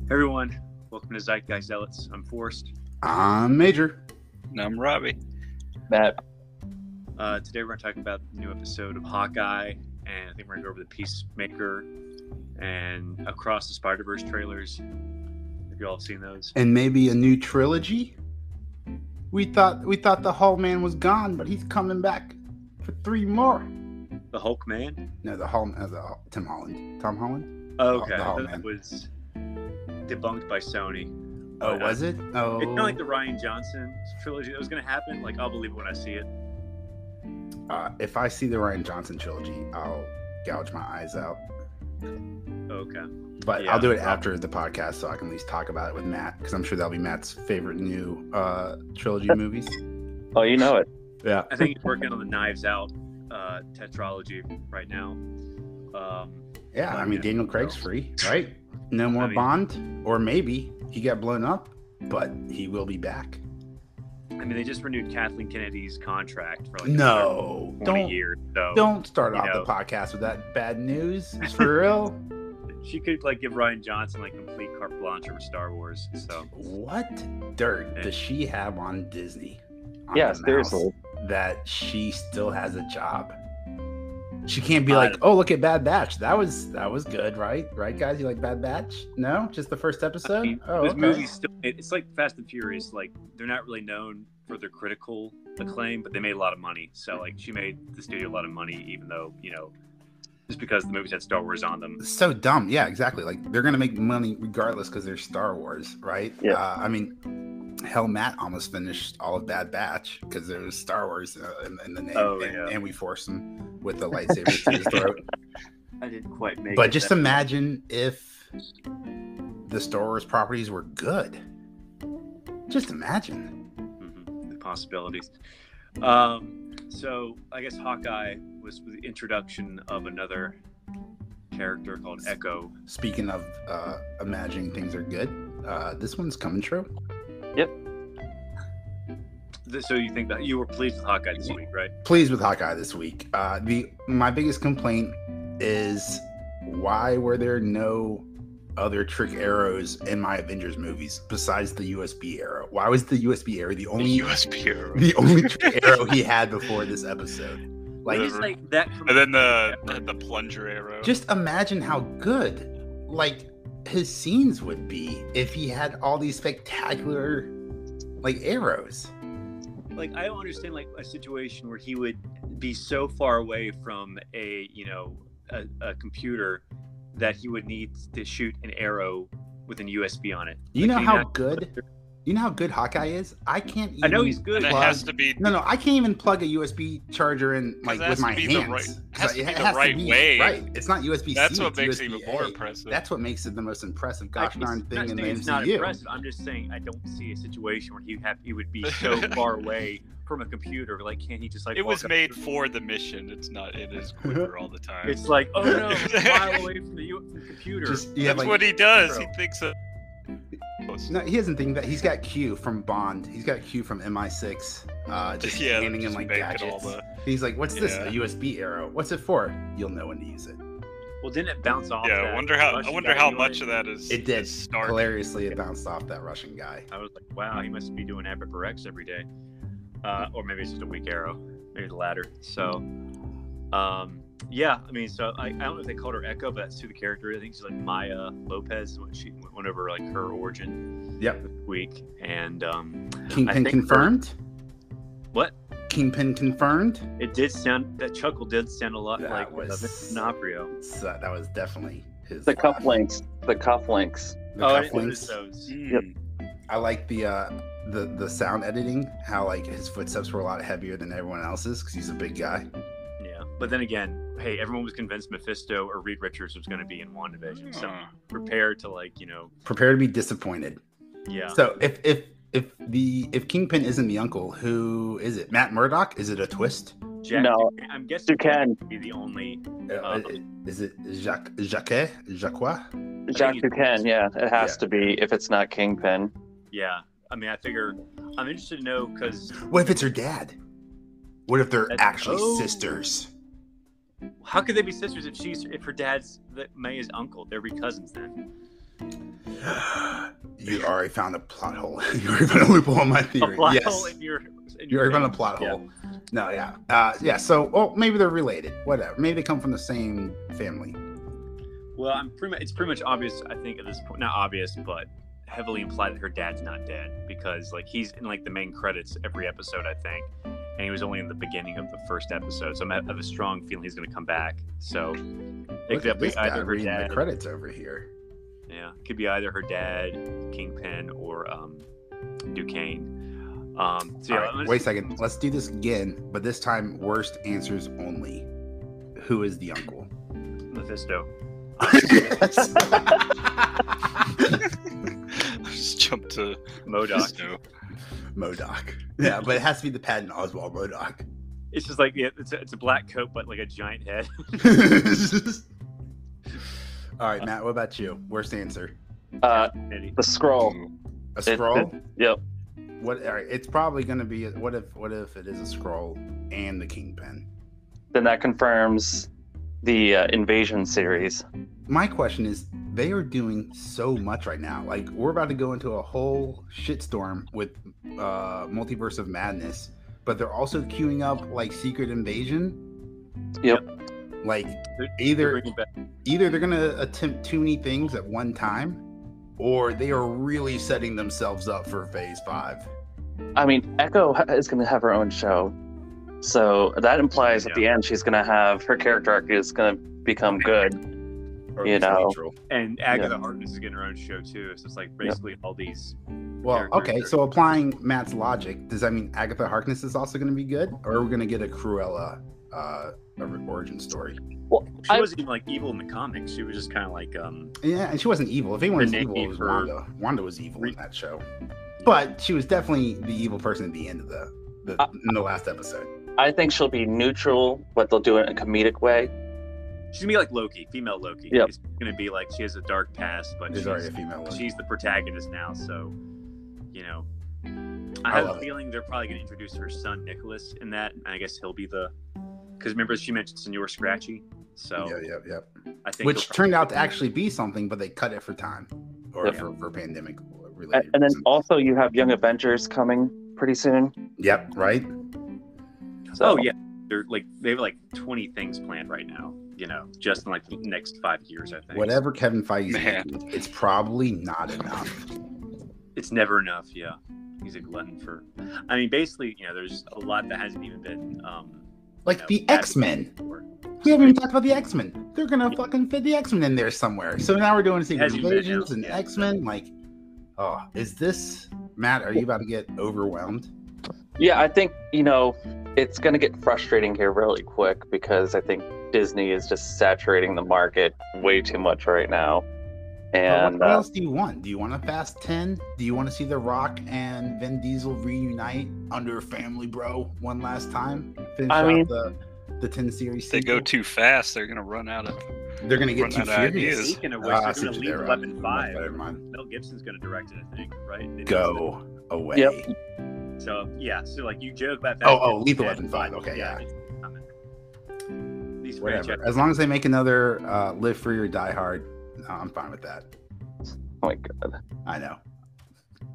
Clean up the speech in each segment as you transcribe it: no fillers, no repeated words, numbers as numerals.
Everyone, welcome to Zealots. I'm Forrest. I'm Major. And I'm Robbie. Matt. Today we're going to talk about the new episode of Hawkeye, and I think we're going to go over the Peacemaker and Across the Spider-Verse trailers. Have you all seen those? And maybe a new trilogy? We thought the Hulk Man was gone, but he's coming back for 3 more. The Hulk Man? No, Tim Holland. Tom Holland? Oh, okay. The I Hulk thought that Man. was debunked by Sony. Oh, was it? Oh. It's kind of like the Rian Johnson trilogy that was going to happen. Like, I'll believe it when I see it. If I see the Rian Johnson trilogy, I'll gouge my eyes out. Okay. But Yeah. I'll do it after the podcast so I can at least talk about it with Matt, because I'm sure that'll be Matt's favorite new trilogy movies. Oh, you know it. Yeah. I think he's working on the Knives Out tetralogy right now. Yeah, I mean, Daniel Craig's free, right? No more Bond, or maybe he got blown up, but he will be back. I mean, they just renewed Kathleen Kennedy's contract for like No, 20 years. So don't start off the podcast with that bad news. It's for real. She could like give Rian Johnson like complete carte blanche over Star Wars. So what dirt does she have on Disney? Yeah, seriously. That she still has a job. She can't be like, oh, look at Bad Batch. That was good, right? Right, guys? You like Bad Batch? No, just the first episode. I mean, those movies still. It's like Fast and Furious. Like they're not really known for their critical acclaim, but they made a lot of money. So like she made the studio a lot of money, even though just because the movies had Star Wars on them. It's so dumb. Yeah, exactly. Like they're gonna make money regardless because they're Star Wars, right? Yeah. I mean, hell, Matt almost finished all of Bad Batch because there was Star Wars in the name, and we forced him with the lightsaber to his throat. I didn't quite make it. But just imagine if the Star Wars properties were good. Just imagine. The possibilities. So I guess Hawkeye was the introduction of another character called Echo. Speaking of imagining things are good, this one's coming true. Yep. So you think that you were pleased with Hawkeye this week, right? Pleased with Hawkeye this week. My biggest complaint is why were there no other trick arrows in my Avengers movies besides the USB arrow? Why was the USB arrow the only trick arrow he had before this episode? Like, it's like that. And then the plunger arrow. Just imagine how good like his scenes would be if he had all these spectacular like arrows. Like, I don't understand like a situation where he would be so far away from a computer that he would need to shoot an arrow with an USB on it. You know how good Hawkeye is? I can't even I know he's good. And it has to be No, I can't even plug a USB charger in like with my hands. It has to be the right way. Right. It's not USB-C. That's what makes USB-A. it even more impressive. That's what makes it the most impressive gosh darn thing in the It's not MCU. impressive. I'm just saying I don't see a situation where he would be so far away from a computer. Like, can't he just like? It was made for the mission. It's not. It is quicker all the time. It's like, oh no, a mile away from the computer. That's what he does. He thinks of. No, he doesn't think that. He's got Q from Bond. He's got Q from MI6. Just handing him like gadgets. He's like, "What's this? A USB arrow? What's it for? You'll know when to use it." Well, didn't it bounce off? Yeah, I wonder how much of that is. It did. Is Hilariously, it bounced off that Russian guy. I was like, "Wow, he must be doing Epic Rex every day," or maybe it's just a weak arrow, maybe the latter. So, yeah, I mean, so I don't know if they called her Echo, but that's who the character is. I think she's like Maya Lopez when she went over like her origin. Yep. This week, and Kingpin confirmed. What? Kingpin confirmed. It did sound. That chuckle did sound a lot like D'Onofrio. That was definitely his. The cufflinks. The cufflinks. Yep. I like the sound editing. How like his footsteps were a lot heavier than everyone else's because he's a big guy. Yeah, but then again, hey, everyone was convinced Mephisto or Reed Richards was going to be in WandaVision, so prepare to be disappointed. Yeah. So if Kingpin isn't the uncle, who is it? Matt Murdock? Is it a twist? No, I'm guessing Duquesne would be the only. Is it Jacques? Jacques Duquesne. Yeah, it has to be if it's not Kingpin. Yeah, I mean, I figure I'm interested to know because. What if it's her dad? What if they're actually sisters? How could they be sisters if her dad's Maya's uncle? They'd be cousins then. You already found a plot hole. You already found a loophole in my theory. A plot Yes. hole in your You already found a plot Yeah. hole. No, yeah. Yeah, so, well, maybe they're related. Whatever. Maybe they come from the same family. Well, it's pretty much obvious, I think, at this point. Not obvious, but heavily implied that her dad's not dead, because like he's in like the main credits every episode, I think, and he was only in the beginning of the first episode. So I have a strong feeling he's going to come back. So it Look could at be this guy either her reading dad. the credits over here. Yeah, it could be either her dad, Kingpin, or Duquesne. So yeah, All right, wait a second. Let's do this again, but this time worst answers only. Who is the uncle? Mephisto. Yes. Just jump to MODOK. No. MODOK. Yeah, but it has to be the Patton Oswalt MODOK. It's just like it's a black coat, but like a giant head. All right, Matt, what about you? Worst answer? Eddie. The scroll. A scroll? Yep. What? All right, it's probably going to be. What if it is a scroll and the Kingpin? Then that confirms the Invasion series. My question is, they are doing so much right now. Like, we're about to go into a whole shitstorm with Multiverse of Madness, but they're also queuing up like Secret Invasion. Yep. Like, They're either bringing back- they're gonna attempt too many things at one time, or they are really setting themselves up for Phase 5. I mean, Echo is going to have her own show. So that implies at the end she's going to have her character arc is going to become good. Or at You least know. neutral. And Agatha Harkness is getting her own show too. So it's like basically all these. Well, characters okay, are- so applying Matt's logic, does that mean Agatha Harkness is also going to be good, or are we going to get a Cruella origin story? Well, She wasn't even like evil in the comics. She was just kind of like Yeah, and she wasn't evil. If anyone was Renee evil, it was for- Wanda. Wanda was evil in that show, but she was definitely the evil person at the end of in the last episode. I think she'll be neutral, but they'll do it in a comedic way. she's gonna be like Loki, female Loki. Yep. It's gonna be like she has a dark past, but There's already a female one. she's the protagonist now. So, you know, I I have love a it. feeling they're probably gonna introduce her son Nicholas in that. And I guess he'll be because remember she mentioned Senor Scratchy. So Yep. I think Which he'll turned out to probably- actually be something, but they cut it for time or Yep. for pandemic related. And then reasons. also you have Young Avengers coming pretty soon. Yep, right. So, Oh yeah, they have like 20 things planned right now. You know, just in like the next 5 years, I think. Whatever Kevin Feige's Man. making, it's probably not enough. It's never enough. Yeah, he's a glutton for. I mean, basically, you know, there's a lot that hasn't even been. Like you know, the X-Men. before. We haven't even talked about the X-Men. They're gonna fucking fit the X-Men in there somewhere. So now we're doing Secret Hasn't been Invasions announced and yet. X-Men. Like, oh, is this Matt? Are you about to get overwhelmed? yeah, I think, it's going to get frustrating here really quick because I think Disney is just saturating the market way too much right now. And what else do you want? Do you want a Fast 10? Do you want to see The Rock and Vin Diesel reunite under Family Bro one last time? Finish I out mean- the 10 series. If they go sequel? too fast, they're gonna run out of. They're gonna get run too out of furious. ideas. Speaking of which, I they're see going what to you're leave doing. 11/5. Never mind. Mel Gibson's going to direct it, I think. Right? They Go away. Yep. So yeah, so like you joke about that. Oh, leave 11/5. Okay, yeah. it's coming. These Whatever. franchises- As long as they make another Live Free or Die Hard, I'm fine with that. oh my God. I know.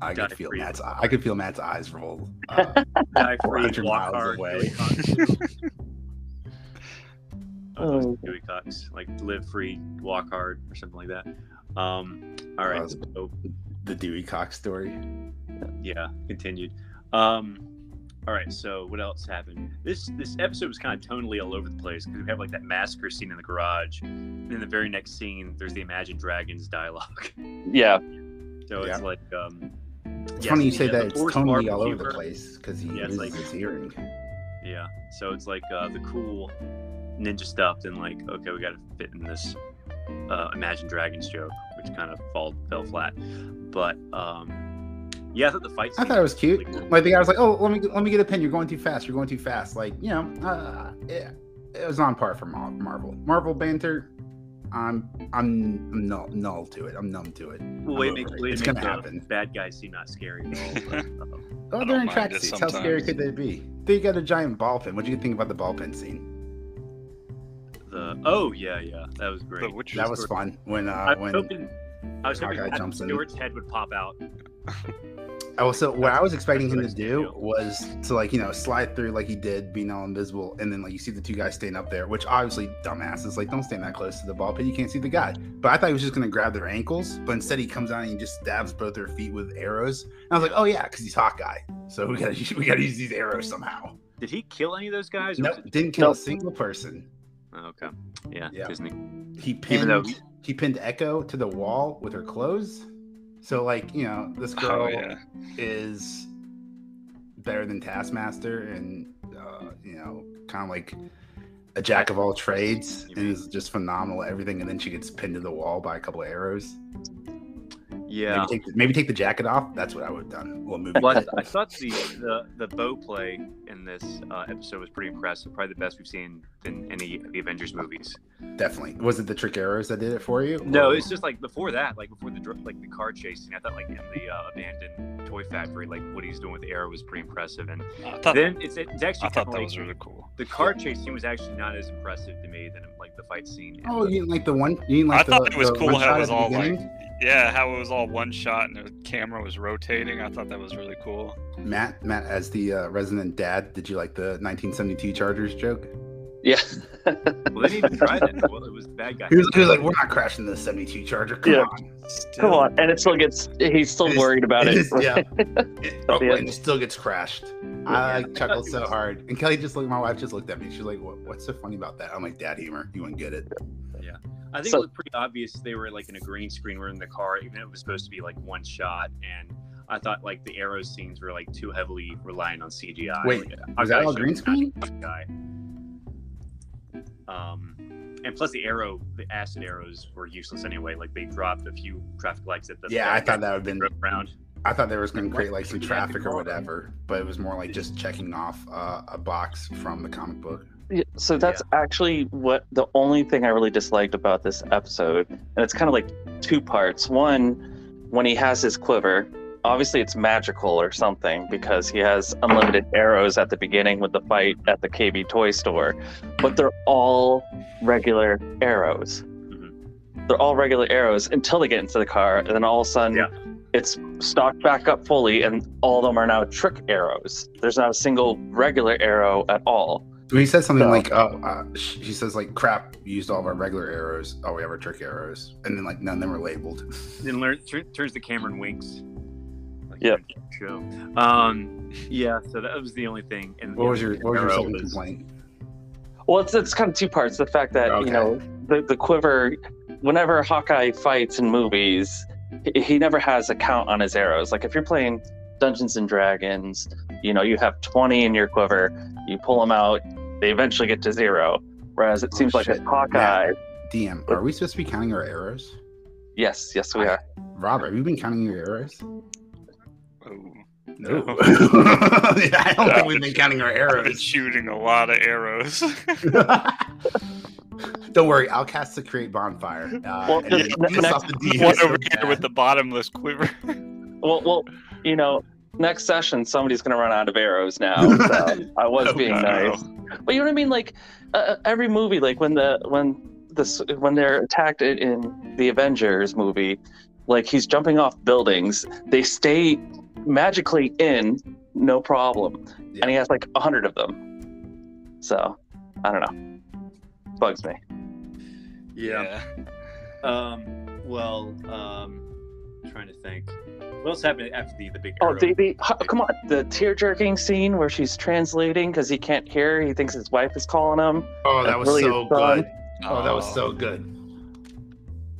I Die could feel Free. Matt's. I could feel Matt's eyes roll. Die free, 400 walk miles hard, away. Dewey Cox. Those Oh. Dewey Cox, like live free, walk hard, or something like that. All right, Wow. so The Dewey Cox story. yeah, continued. All right, so what else happened? This episode was kind of tonally all over the place because we have like that massacre scene in the garage, and in the very next scene, there's the Imagine Dragons dialogue. Yeah. So Yeah. it's like, It's funny you say that it's Forced totally all barbecue over the burger. place because he Yeah, it's loses like- his hearing. Yeah, so it's like the cool ninja stuff, then like, okay, we got to fit in this Imagine Dragons joke, which kind of fell flat. But yeah, I thought the fight. I scene thought it was cute. really cool. Like the guy was like, "Oh, let me get a pen. You're going too fast. You're going too fast." Like, yeah, it was on par for Marvel. Marvel banter. I'm null to it. I'm numb to it. Well, way I'm to over make, it. way to It's make gonna the happen. bad guys seem not scary at all. But, Oh, I they're don't in mind it tracksuits. How scary sometimes. could they be? They got a giant ball pen. What do you think about the ball pen scene? yeah, that was great. But which That is was fun when I was when hoping I was hoping Hawkeye Patrick jumps in. Stewart's head would pop out. Also, what I was expecting him to That's what I do do. was to, like, slide through like he did, being all invisible, and then like you see the two guys standing up there, which obviously dumbasses, like, don't stand that close to the ball pit, you can't see the guy. But I thought he was just gonna grab their ankles, but instead he comes out and he just stabs both their feet with arrows. And I was like, oh yeah, because he's Hawkeye, so we gotta use these arrows somehow. Did he kill any of those guys? Or No, was it- didn't kill Nope. a single person. Oh, okay. Yeah, Yeah. Disney. He Even though pinned Echo to the wall with her clothes. So, like, this girl Oh yeah. is better than Taskmaster, and kind of like a jack of all trades, and is just phenomenal at everything. And then she gets pinned to the wall by a couple of arrows. Yeah. Maybe take the jacket off. That's what I would have done. Well, movie. Well, I thought the bow play in this episode was pretty impressive. Probably the best we've seen in any of the Avengers movies. Definitely. Was it the trick arrows that did it for you? No, Or- it's just like before that, like before the car chase scene. I thought like in the abandoned toy factory, like what he's doing with the arrow was pretty impressive. And I thought, then it's actually I thought kinda that like, was really cool. the car chase scene was actually not as impressive to me than like the fight scene. in Oh, the- you didn't like the one? You didn't like I thought the, it was the cool one how shot it was at the all like, beginning? how it was all one shot and the camera was rotating. I thought that was really cool. Matt, as the resident dad, did you like the 1972 Chargers joke? Yeah. Well, they didn't even try that. Well, it was the bad guy. He was like, "We're not crashing the 72 Charger. Come Yeah. on." Come on. And it still gets, he's still It is- worried about it. Yeah. the end. And it still gets crashed. I like chuckled so hard. And Kelly my wife just looked at me. She's like, "What's so funny about that?" I'm like, "Dad humor. You wouldn't get it." Yeah, I think So- it was pretty obvious they were like in a green screen. We're in the car, even though it was supposed to be like one shot. And I thought like the arrow scenes were like too heavily reliant on CGI. Wait, like, was that Hawkeye all showed green screen? Hawkeye. And plus the acid arrows were useless anyway. Like they dropped a few traffic lights at the Yeah, I thought that would have been. round. I thought they was going to create like some traffic or whatever, but it was more like just checking off a box from the comic book. Yeah, so that's actually what the only thing I really disliked about this episode, and it's kind of like two parts. One, when he has his quiver, obviously it's magical or something because he has unlimited arrows at the beginning with the fight at the KB toy store, but they're all regular arrows. They're all regular arrows until they get into the car, and then all of a sudden it's stocked back up fully, and all of them are now trick arrows. There's not a single regular arrow at all. When he said something So- like, she says like, "Crap, we used all of our regular arrows. Oh, we have our trick arrows," and then like none of them were labeled. Then turns the camera and winks. Like, Yep. Show. Yeah. So that was the only thing. And What was your arrow second was- complaint? Well, it's kind of two parts. The fact that, Okay. the quiver, whenever Hawkeye fights in movies, he never has a count on his arrows. Like if you're playing Dungeons and Dragons, you have 20 in your quiver, you pull them out, they eventually get to 0. Whereas it seems like shit. with Hawkeye, DM, are we supposed to be counting our arrows? yes, we are. Robert, have you been counting your arrows? Oh, No. no. I don't think we've been counting our I've been arrows. shooting a lot of arrows. Don't worry, I'll cast the create bonfire. Well, And then just piss next- off the One DMs over so here bad. with the bottomless quiver. Well, next session somebody's gonna run out of arrows now. So I was Oh, being no. nice, but you know what I mean. Like every movie, like when they're attacked in the Avengers movie, like he's jumping off buildings, they stay magically in, no problem, Yeah. and he has like 100 of them. So I don't know, bugs me. Yeah. Trying to think. What else happened after the big Oh, arrow? come on, the tear jerking scene where she's translating because he can't hear. He thinks his wife is calling him. Oh, that That's was really so fun. good. Oh, that was so good.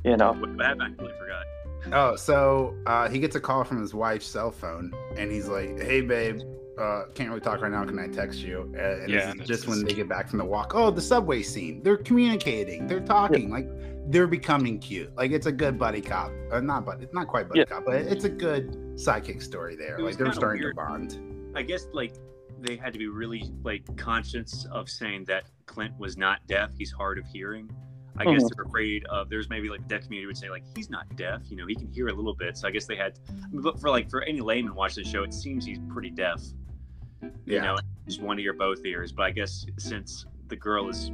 You know. What happened? I completely forgot. Oh, so he gets a call from his wife's cell phone, and he's like, "Hey, babe, can't really talk right now. Can I text you?" And Yeah, this and is it's just when just- they get back from the walk. Oh, the subway scene. They're communicating. They're talking. Like they're becoming cute. Like it's a good buddy cop. Not quite buddy cop, but it's a good sidekick story there. It was Like they're kinda starting weird. to bond. I guess like they had to be really like conscious of saying that Clint was not deaf. He's hard of hearing. I guess they're afraid of. There's maybe like the deaf community would say like he's not deaf. He can hear a little bit. So I guess they had. But for any layman watching the show, it seems he's pretty deaf. Yeah. Just one ear, both ears. But I guess since the girl is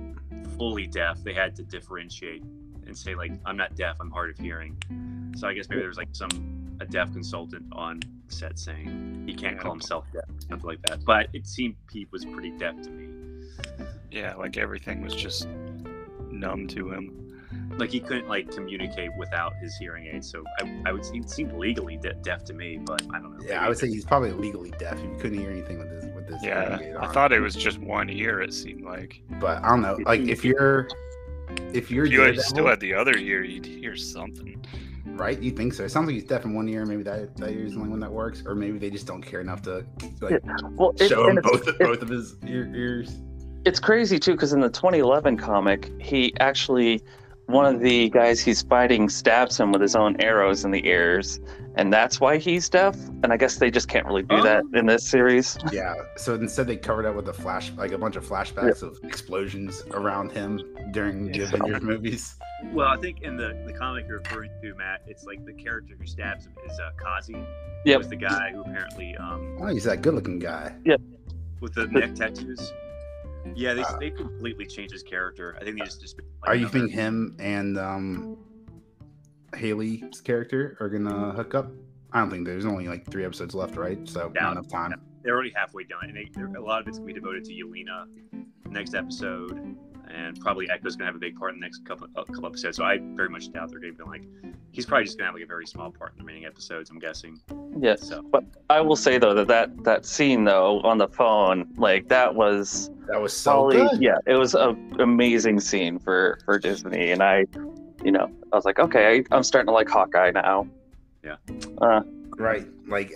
fully deaf, they had to differentiate and say like, I'm not deaf, I'm hard of hearing. So I guess maybe there's like a deaf consultant on set saying he can't call himself deaf, something like that. But it seemed Pete was pretty deaf to me. Yeah, like everything was just numb to him. Like he couldn't like communicate without his hearing aid. So I would seem legally deaf to me, but I don't know. Yeah, I would say he's probably legally deaf. He couldn't hear anything with this Yeah, hearing aid I on. thought it was just one ear. It seemed like. But I don't know. Like if you still had the other ear, you'd hear something. Right? You think so? It sounds like he's deaf in one ear. Maybe that ear is the only one that works, or maybe they just don't care enough to like show him both of his ears. It's crazy too, because in the 2011 comic, he actually, one of the guys he's fighting stabs him with his own arrows in the ears, and that's why he's deaf. And I guess they just can't really do that in this series. Yeah. So instead, they covered up with a bunch of flashbacks of explosions around him during the Avengers movies. Well, I think in the comic you're referring to, Matt, it's like the character who stabs him is Kazi. Yep. Was the guy who apparently Oh, he's that good-looking guy. Yep. With the neck tattoos. Yeah, they completely changed his character. I think they just like, are you think him and Haley's character are gonna hook up? I don't think there's only like 3 episodes left, right? So not enough time. They're already halfway done, and a lot of it's gonna be devoted to Yelena next episode, and probably Echo's gonna have a big part in the next couple episodes. So I very much doubt they're gonna be like, he's probably just gonna have like a very small part in the remaining episodes, I'm guessing. Yes. So. But I will say though that scene though on the phone, like that was so good. Yeah, it was an amazing scene for Disney, and I was like, okay, I'm starting to like Hawkeye now. Yeah. Right. Like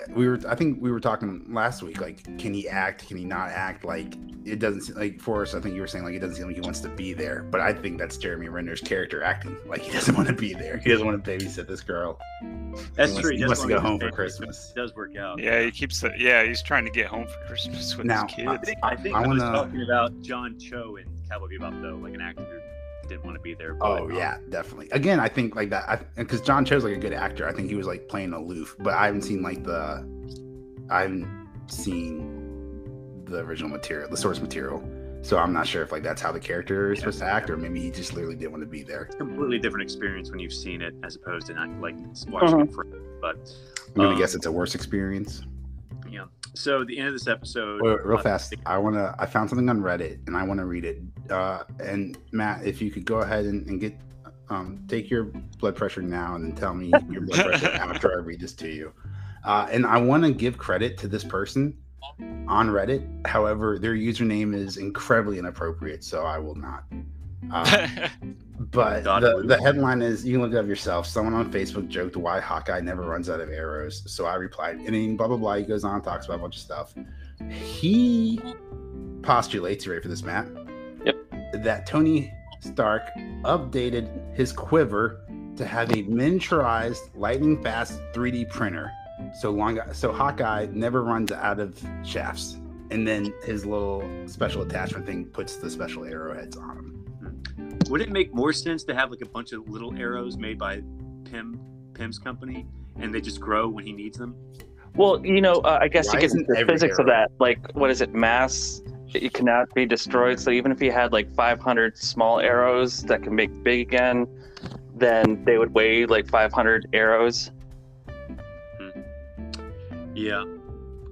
I think we were talking last week, like, can he act? Can he not act? Like, it doesn't seem like Forrest, I think you were saying like, it doesn't seem like he wants to be there, but I think that's Jeremy Renner's character acting. Like, he doesn't want to be there. He doesn't want to babysit this girl. That's true. He wants to go home for Christmas. It does work out. Yeah, he's trying to get home for Christmas with his kids. I think I was talking about John Cho in Cowboy Bebop, though, like an actor who didn't want to be there. But, yeah, definitely. Again, I think like that, because John Cho's like a good actor. I think he was like playing aloof, but I haven't seen the original material, the source material. So I'm not sure if like that's how the character is supposed to act, or maybe he just literally didn't want to be there. It's a completely different experience when you've seen it as opposed to not like watching it for. But I'm gonna guess it's a worse experience. Yeah. So the end of this episode. Real fast. I found something on Reddit and I want to read it. And Matt, if you could go ahead and get take your blood pressure now and then tell me your blood pressure after I read this to you. And I want to give credit to this person on Reddit. However, their username is incredibly inappropriate, so I will not. But the headline is, you can look it up yourself. Someone on Facebook joked why Hawkeye never runs out of arrows. So I replied, and then blah, blah, blah. He goes on, talks about a bunch of stuff. He postulates, you ready for this, Matt? Yep. That Tony Stark updated his quiver to have a miniaturized lightning fast 3D printer. So Hawkeye never runs out of shafts. And then his little special attachment thing puts the special arrowheads on him. Would it make more sense to have like a bunch of little arrows made by Pym's company, and they just grow when he needs them? Well, I guess to get into the physics of that, like, what is it, mass? It cannot be destroyed. So even if he had like 500 small arrows that can make big again, then they would weigh like 500 arrows. Yeah.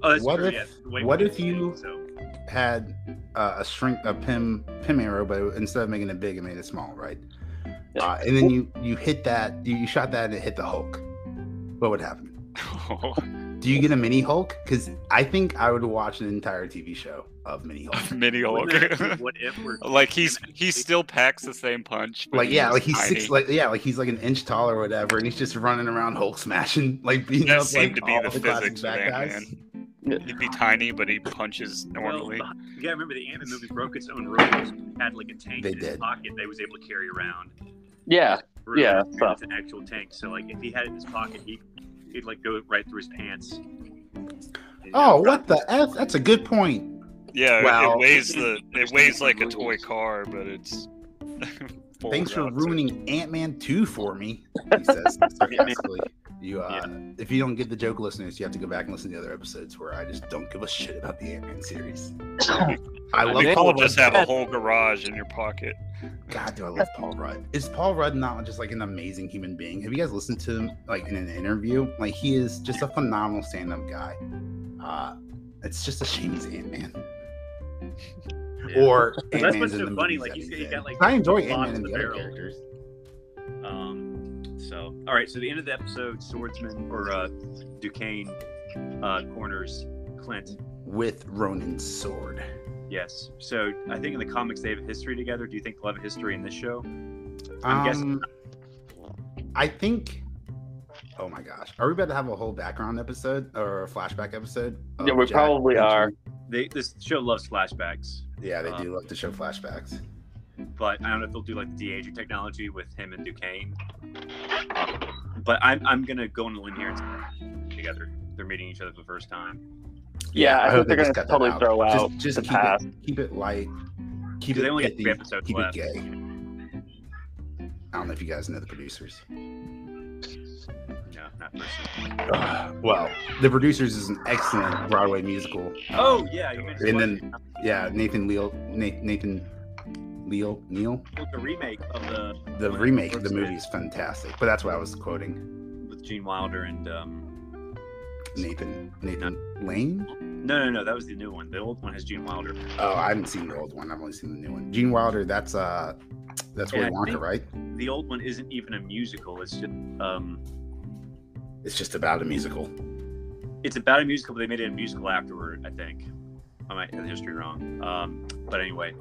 Oh, that's true. What if you had a Pym arrow, but instead of making it big, it made it small, right? Yeah. And then you hit that, you shot that and it hit the Hulk. What would happen? Do you get a mini Hulk? Because I think I would watch an entire TV show of mini Hulk. Mini Hulk. What if we're like he still packs the same punch? Like he's six, he's like an inch tall or whatever, and he's just running around Hulk smashing, like beating that up seemed like to be all the physics of bad guys. Ant-Man. He'd be tiny, but he punches normally. Well, you gotta remember the Ant-Man movie broke its own rules. It had like a tank in his pocket they was able to carry around. Yeah. Yeah. It's an actual tank. So like if he had it in his pocket, he'd like go right through his pants. What the F? That's a good point. Yeah, wow. it weighs like a toy car, but it's. Thanks for ruining Ant-Man 2 for me, he says sarcastically. If you don't get the joke, listeners, you have to go back and listen to the other episodes where I just don't give a shit about the Ant-Man series. I love Nicole Paul will just Rudd. have a whole garage in your pocket. God, do I love Paul Rudd? Is Paul Rudd not just like an amazing human being? Have you guys listened to him like in an interview? Like he is just a phenomenal stand-up guy. It's just a shame he's Ant-Man. Yeah. Or That's Ant-Man's what's in so the funny. movies Like that he's he's got in. like. I enjoy lots Ant-Man in and the the other barrel. characters. So all right. So the end of the episode, Swordsman or Duquesne corners Clint With Ronin's sword. Yes. So I think in the comics they have a history together. Do you think they'll have a history in this show? I'm guessing. I think. Oh my gosh, are we about to have a whole background episode or a flashback episode? Yeah, we probably are. This show loves flashbacks. Yeah, they do love to show flashbacks. But I don't know if they'll do like the de-aging technology with him and Duquesne. But I'm gonna go on a limb here and say together. They're meeting each other for the first time. Yeah, I think they're just gonna cut that totally out. throw out Just the past. keep it light. Keep They it only got pithy, 3 episodes keep left. it gay. I don't know if you guys know the producers. No, not personally. Well, The Producers is an excellent Broadway musical. Oh yeah, you mentioned. And then, yeah, Nathan Neal, the remake of the remake of the movie is fantastic. But that's what I was quoting. with Gene Wilder and Nathan Lane. No, that was the new one. The old one has Gene Wilder. Oh, I haven't seen the old one. I've only seen the new one. Gene Wilder, that's Willy Wonka, think right? The old one isn't even a musical. It's just It's just about a musical. it's about a musical, but they made it a musical afterward. I think I might have the history wrong. But anyway,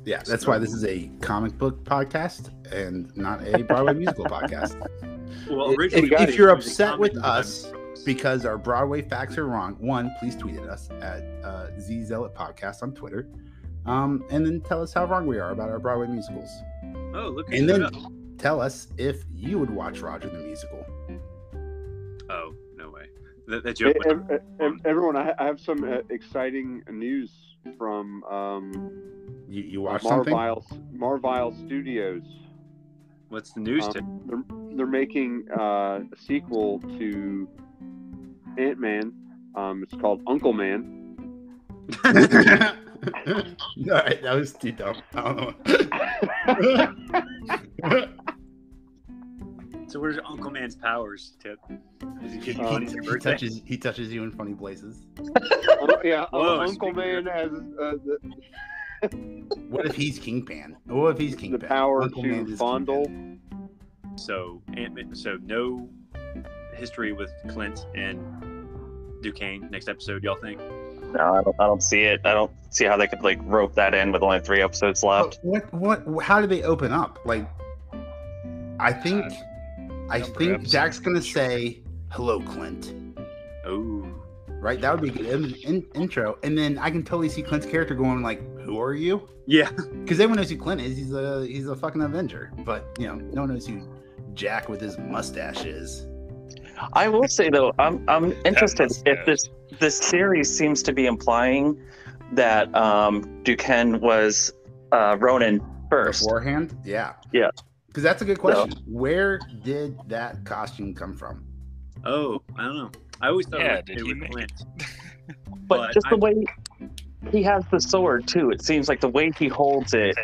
Yeah, that's why this is a comic book podcast and not a Broadway musical podcast. well, originally, If you're it was a upset with comedy us because our Broadway facts are wrong, one, please tweet at us at Zealot Podcast on Twitter, and then tell us how wrong we are about our Broadway musicals, Oh, look. and it then up. tell us if you would watch Roger the Musical. Oh, no way. That joke. Everyone, I have some exciting news from You watch something? Marvile Studios. What's the news? They're making a sequel to Ant-Man. It's called Uncle Man. All right, that was too dumb. I don't know. So where's Uncle Man's powers, Tip? Does he give you He- money for your birthday? he touches you in funny places. Whoa, Uncle speaking Man has What if he's Kingpin? What if he's Kingpin? the power Uncle to Man is fondle. Kingpin. So so no history with Clint and Duquesne next episode, y'all think? No, I don't see it. I don't see how they could like rope that in with only 3 episodes left. What? How do they open up? Like, I think episodes. Jack's gonna say, "Hello, Clint." Oh, Right? That would be a good intro, and then I can totally see Clint's character going like, "Who are you?" yeah. Because everyone knows who Clint is. He's a fucking Avenger, but no one knows who Jack with his mustache is. I will say though, I'm interested if this series seems to be implying that Duquesne was Ronin first. Beforehand, yeah. Yeah. Because that's a good question. Where did that costume come from? Oh, I don't know. I always thought Yeah, it did was he make Clint. But just the way he has the sword too, it seems like the way he holds it,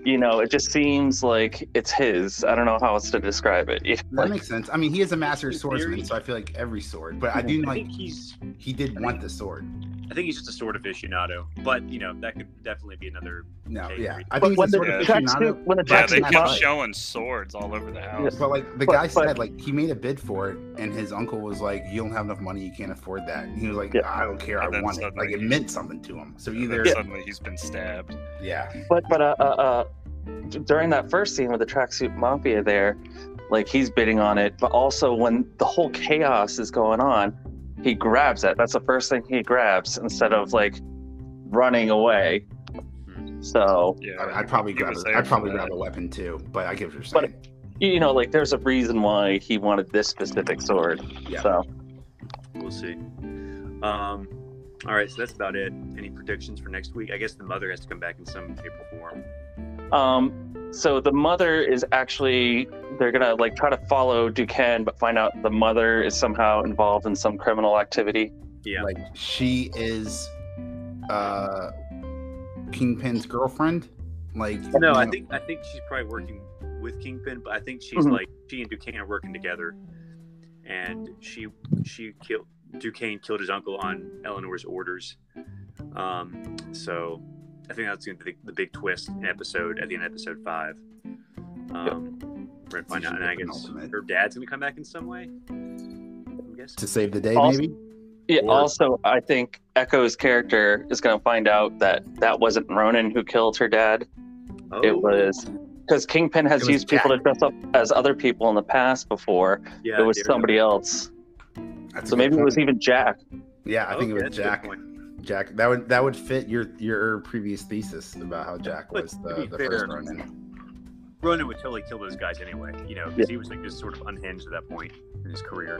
it just seems like it's his. I don't know how else to describe it. That makes sense. I mean, he is a master In swordsman, theory- so I feel like every sword. But I do I like think he did want the sword. I think he's just a sword aficionado, but that could definitely be another. No, Okay, yeah, great. I think when he's the a sword Yeah. aficionado. when the Yeah, tracksuit they Jackson kept has- showing swords all over the house. But like the But- guy but- said, like he made a bid for it, and his uncle was like, "You don't have enough money, you can't afford that." And he was like, Yeah. "I don't care, And I then want it." suddenly Like it he- meant something to him. So And either, then suddenly he's been stabbed. yeah, But during that first scene with the tracksuit mafia there, like he's bidding on it, but also when the whole chaos is going on, he grabs it. That's the first thing he grabs instead of like running away. So Yeah, I'd probably he grab was there I'd probably for grab that. a weapon too. But I get what you're But- saying. like there's a reason why he wanted this specific sword. Yeah. So We'll see. All right, so that's about it. Any predictions for next week? I guess the mother has to come back in some shape or form. So the mother is actually, they're gonna like try to follow Duquesne, but find out the mother is somehow involved in some criminal activity. Yeah. Like she is Kingpin's girlfriend. Like No, I think she's probably working with Kingpin, but I think she's like she and Duquesne are working together, and she killed Duquesne killed his uncle on Eleanor's orders. So I think that's going to be the big twist in episode at the end of episode 5. We're gonna find out, and I guess her dad's going to come back in some way. I guess to save the day, Also- maybe. Yeah. Or- Also, I think Echo's character is gonna find out that wasn't Ronan who killed her dad. Oh. It was because Kingpin has It was used people to Jack. dress up as other people in the past before. Yeah, It was Daredevil. somebody else. That's So a good maybe it was point. even Jack. Yeah, I think it Okay, was that's a good Jack. point. Jack, that would fit your previous thesis about how Jack But was to the be first fair, Ronin. Ronan would totally kill those guys anyway, because he was like just sort of unhinged at that point in his career.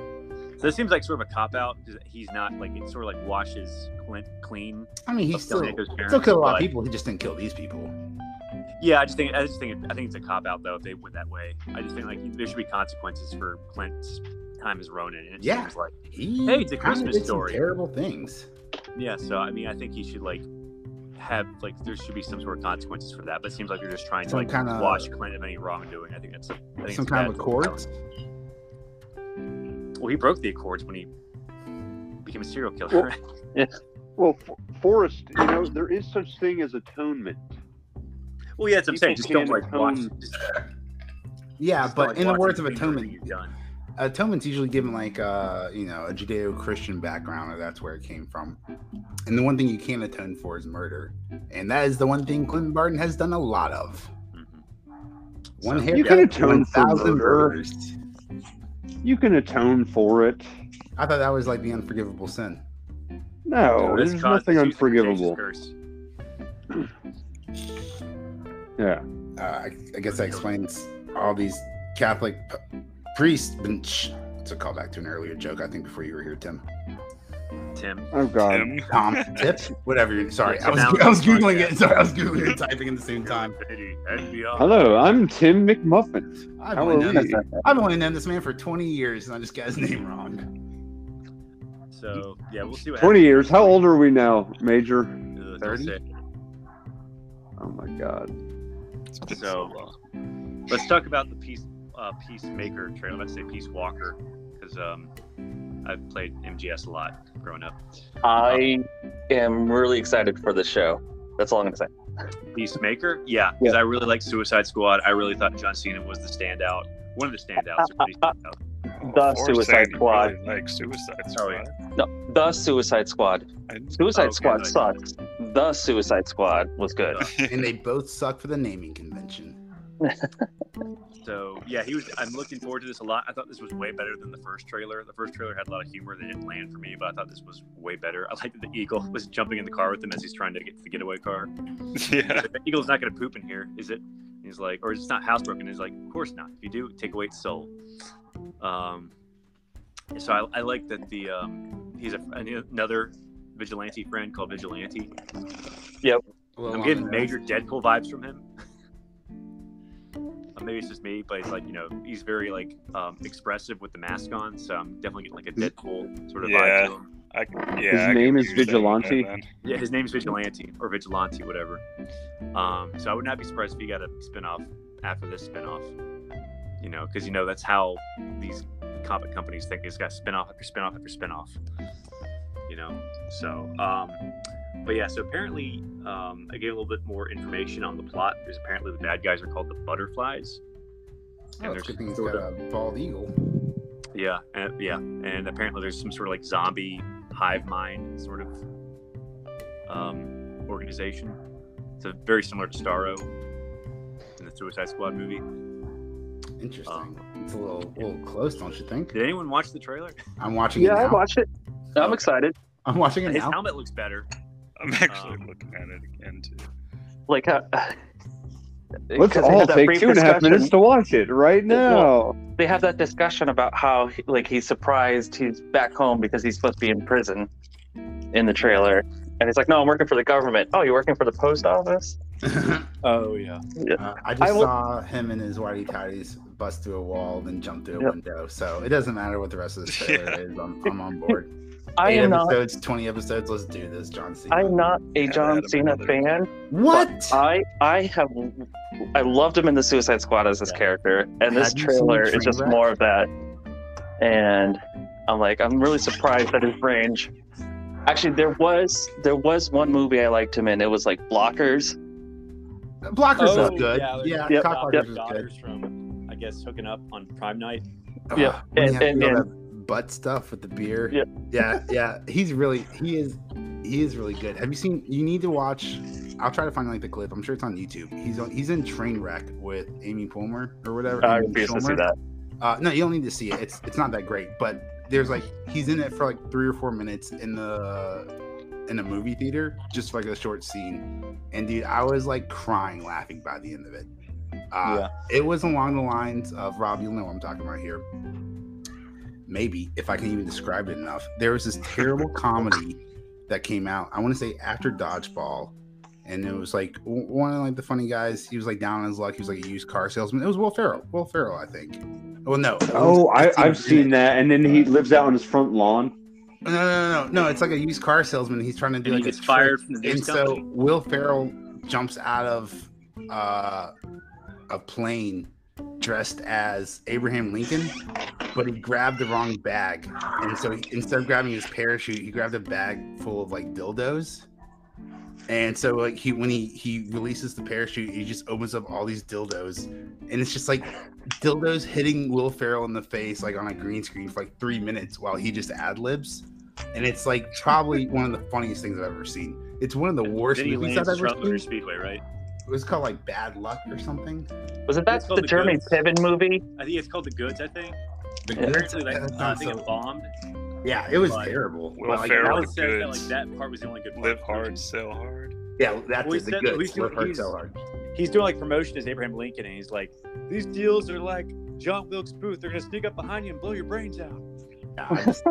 So it seems like sort of a cop out. He's not like it sort of like washes Clint clean. I mean, he of still killing Echo's parents, killed a lot of but- people. He just didn't kill these people. Yeah, I think it's a cop out though if they went that way. I just think like there should be consequences for Clint's time as Ronin. And it Yeah. seems like Hey, it's a Christmas story. Terrible things. yeah. So I mean, I think he should like have like there should be some sort of consequences for that. But it seems like they're just trying to Some like kinda- wash Clint of any wrongdoing. I think that's Some it's kind bad of accords. storytelling. Well, he broke the accords when he became a serial killer. Well, Well, Forrest, there is such thing as atonement. Well, yeah, that's what I'm saying. Just don't People like can watch. atone. Just, Yeah, just but don't, like, in the watch words of everything atonement, you've done. atonement's usually given like a Judeo-Christian background, or that's where it came from. And the one thing you can't atone for is murder, and that is the one thing Clinton Barton has done a lot of. Mhm. One So- hair, You can atone for 1,000 murder. murders. You can atone for it. I thought that was like the unforgivable sin. No, That's there's caused- nothing it's used to protect his unforgivable. curse. Yeah. I guess that explains all these Catholic priests. It's a callback to an earlier joke, I think, before you were here, Tim. Tim. Oh God. Tim. Tom, Tip, whatever. Sorry, Yeah, I was googling it. Sorry, I was googling and typing at the same time. Hello, I'm Tim McMuffin. I've How only, are known we? this, I've only known this man for 20 years, and I just got his name wrong. So yeah, we'll see what 20 happens. years. How old are we now, Major? Ugh, 30? don't say. Oh my God. It's been So- long. Let's talk about the Peacemaker trailer. Let's say Peace Walker, because I've played MGS a lot growing up. I am really excited for this show. That's all I'm gonna say. Peacemaker, yeah, because I really like Suicide Squad. I really thought John Cena was the standout, one of the standouts. Or really standout. The Forrest Suicide said he Squad. Really like Suicide Oh, Squad. yeah. No, the Suicide Squad. Suicide Okay, Squad like- sucks. The Suicide Squad was good. And they both suck for the naming convention. So yeah, I'm looking forward to this a lot. I thought this was way better than the first trailer. The first trailer had a lot of humor that didn't land for me, but I thought this was way better. I liked that the eagle was jumping in the car with him as he's trying to get to the getaway car. Yeah. The eagle's not going to poop in here, is it? He's like, or it's not housebroken. He's like, of course not. If you do, take away its soul. So I like that he's another vigilante friend called Vigilante. Well, I'm getting major Deadpool vibes from him. Maybe it's just me, but he's like, he's very like expressive with the mask on, so I'm definitely getting like a Deadpool sort of Yeah. vibe to him. His name is Vigilante? Yeah, his name's Vigilante or Vigilante, whatever. So I would not be surprised if he got a spin-off after this spin-off. Because that's how these comic companies think. It's got spin-off after spin-off after spin-off. So but yeah, so apparently I gave a little bit more information on the plot. There's apparently the bad guys are called the Butterflies. Oh, it's a good thing he's got a bald eagle. Yeah, and apparently there's some sort of like zombie hive mind sort of organization. So very similar to Starro in the Suicide Squad movie. Interesting. It's a little close, don't you think? Did anyone watch the trailer? I'm watching it Yeah, I now. watched it. I'm excited. I'm watching it His now. helmet looks better. I'm actually looking at it again too. Like, Let's 'cause they all had that take brief 2.5 discussion. minutes to watch it right now. They have that discussion about how he's surprised he's back home because he's supposed to be in prison in the trailer, and he's like, "No, I'm working for the government." Oh, you're working for the post office? Oh yeah. I just saw him and his whitey tighties bust through a wall, then jump through a window. So it doesn't matter what the rest of the trailer is. I'm on board. I 8 am episodes, 20 episodes. Let's do this, John Cena. I'm not a John Cena fan. What? I loved him in the Suicide Squad as this character, and this trailer is just more of that. And I'm really surprised at his range. Actually, there was one movie I liked him in. It was like Blockers. Blockers is good. Yeah, Yep. Blockers is good. From, I guess, hooking up on Prime Night. Yeah, and and butt stuff with the beer. Yeah. Yeah. He is really good. Have you seen? You need to watch. I'll try to find like the clip. I'm sure it's on YouTube. He's in Trainwreck with Amy Poehler or whatever. I refuse to see that. No, you don't need to see it. It's not that great, but there's he's in it for 3 or 4 minutes in a movie theater, just like a short scene. And dude, I was crying laughing by the end of it. It was along the lines of, Rob, you'll know what I'm talking about here. Maybe if I can even describe it enough. There was this terrible comedy that came out, I want to say after Dodgeball, and it was one of the funny guys. He was down on his luck. He was a used car salesman. It was Will Ferrell, I think. Well, no. Oh, I've seen that. And then he lives out on his front lawn. No. It's like a used car salesman. He's trying to do he gets fired from the news company. So Will Ferrell jumps out of a plane dressed as Abraham Lincoln, but he grabbed the wrong bag, and so instead of grabbing his parachute, he grabbed a bag full of dildos. And so when he releases the parachute, he just opens up all these dildos, and it's just dildos hitting Will Ferrell in the face on a green screen for 3 minutes while he just ad-libs. And it's probably one of the funniest things I've ever seen. It's one of the worst movies I've ever seen. Speedway, right? It was called Bad Luck or something. Was it the Jeremy Piven movie? I think it's called The Goods. I think. The Goods. I think it bombed. Yeah, it was terrible. Will Ferrell, The said Goods. That part was the only good part. Live hard, sell hard. Yeah, that's The Goods. Live hard, sell hard. He's doing promotion as Abraham Lincoln, and he's these deals are like John Wilkes Booth. They're gonna sneak up behind you and blow your brains out.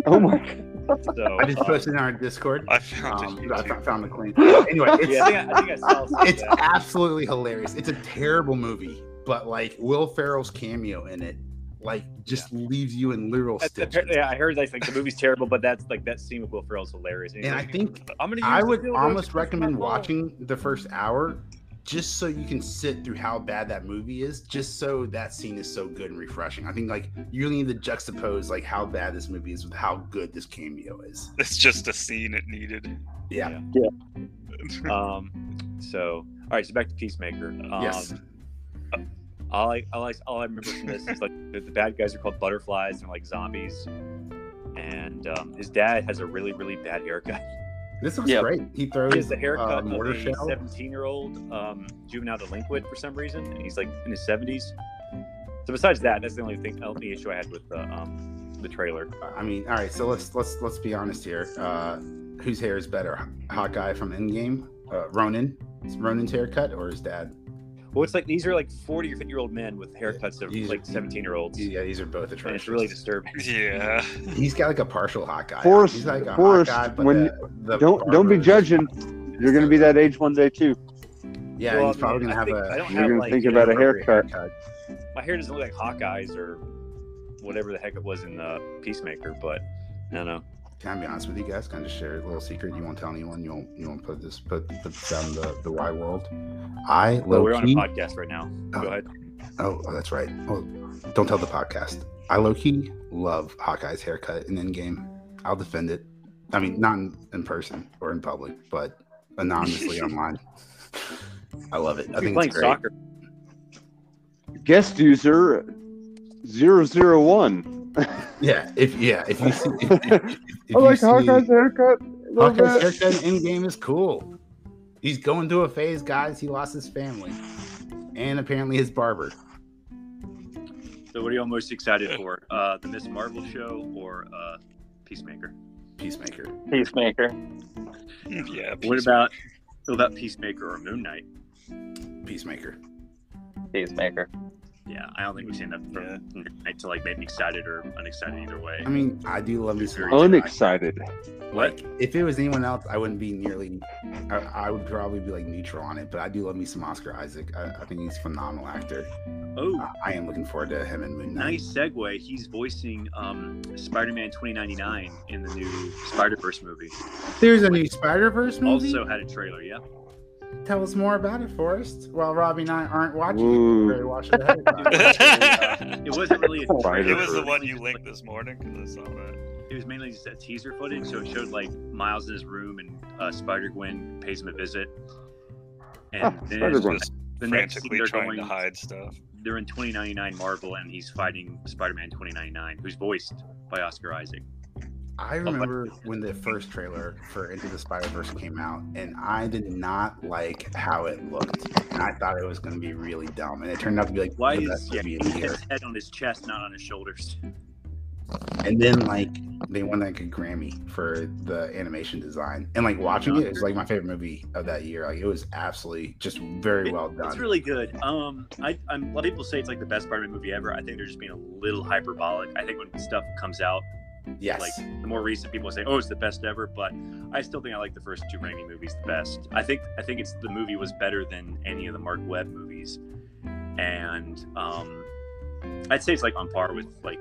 Oh my god! So, I just posted in our Discord. I found it. I found the link. Anyway, I think I saw it's that. absolutely hilarious. It's a terrible movie, but Will Ferrell's cameo in it, just leaves you in literal stitches. Yeah, I heard the movie's terrible, but that's that scene with Will Ferrell's hilarious. And I think I would almost recommend watching the first hour, just so you can sit through how bad that movie is, just so that scene is so good and refreshing. I think you need to juxtapose how bad this movie is with how good this cameo is. It's just a scene it needed. Yeah. So all right, so back to Peacemaker. Yes. All I remember from this is the bad guys are called butterflies and zombies, and his dad has a really, really bad haircut. This looks great. He throws he has the haircut of a mortar shell. 17-year-old juvenile delinquent for some reason, and he's in his 70s. So besides that, that's the only issue I had with the trailer. I mean, all right. So let's be honest here. Whose hair is better, Hawkeye from Endgame, Ronan's haircut, or his dad? Well, it's these are 40 or 50-year-old men with haircuts of 17-year-olds. Yeah, these are both atrocious. And it's really disturbing. Yeah. He's got a partial Hawkeye. Forrest, he's a Forrest, Hawkeye, but when don't be judging. You're going to be that age one day too. Yeah, well, he's probably going to have You're going to think about a haircut. My hair doesn't look like Hawkeye's or whatever the heck it was in Peacemaker, but I don't know. Can I be honest with you guys? Can I just share a little secret? You won't tell anyone. You won't put this out in the wide world. We're on a podcast right now. Go ahead. Oh, that's right. Oh, don't tell the podcast. I low-key love Hawkeye's haircut in Endgame. I'll defend it. I mean, not in person or in public, but anonymously online. I love it. I think playing it's great. soccer. Guest user 001. Yeah, if you see, if I like you Hawkeye's haircut. Hawkeye's haircut in Endgame is cool. He's going through a phase, guys. He lost his family and apparently his barber. So, what are you most excited for? The Miss Marvel show or Peacemaker? Peacemaker. Yeah. What about Peacemaker or Moon Knight? Peacemaker. Yeah, I don't think we've seen enough from Reunite to like make me excited or unexcited either way. I mean, I do love this. Unexcited. Like, if it was anyone else, I wouldn't be nearly. I would probably be like neutral on it, but I do love me some Oscar Isaac. I think he's a phenomenal actor. Oh, I am looking forward to him in Moon Knight. nice segue. He's voicing Spider-Man 2099 in the new Spider-Verse movie. There's a new Spider-Verse movie. Also had a trailer, yeah. Tell us more about it, Forrest. While Robbie and I aren't watching Ooh. it, we're watching it ahead of time. It wasn't really a trailer. It was the one you linked this morning because I saw that. It was mainly just a teaser footage, so it showed like Miles in his room and Spider-Gwen pays him a visit. And then Spider-Gwen. the next scene Frantically they're trying going, to hide stuff. they're in 2099 Marvel, and he's fighting Spider-Man 2099, who's voiced by Oscar Isaac. I remember when the first trailer for Into the Spider-Verse came out, and I did not like how it looked. And I thought it was going to be really dumb, and it turned out to be like Why the is best movie in the year. his head on his chest, not on his shoulders? And then like they won like a Grammy for the animation design, and like watching it was like my favorite movie of that year. Like it was absolutely just very well done. It's really good. A lot of people say it's like the best Spider-Man movie ever. I think they're just being a little hyperbolic. I think when stuff comes out, Yes. like the more recent people say, "Oh, it's the best ever," but I still think I like the first two Raimi movies the best. I think it's the movie was better than any of the Mark Webb movies, and I'd say it's like on par with like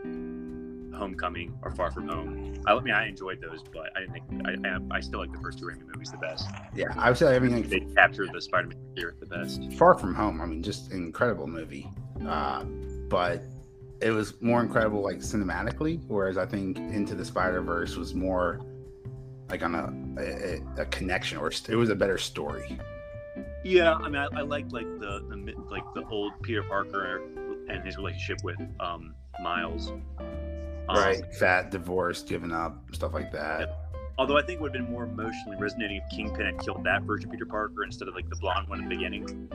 Homecoming or Far From Home. I enjoyed those, but I didn't think I still like the first two Raimi movies the best. Yeah, I would say like They captured the Spider-Man spirit the best. Far From Home. I mean, just an incredible movie. But it was more incredible like cinematically, whereas I think Into the Spider-Verse was more like on a connection, or it was a better story. Yeah, I mean, I like the old Peter Parker and his relationship with Miles. Right, fat, divorced, given up, stuff like that. Yep. Although I think it would have been more emotionally resonating if Kingpin had killed that version of Peter Parker instead of like the blonde one at the beginning,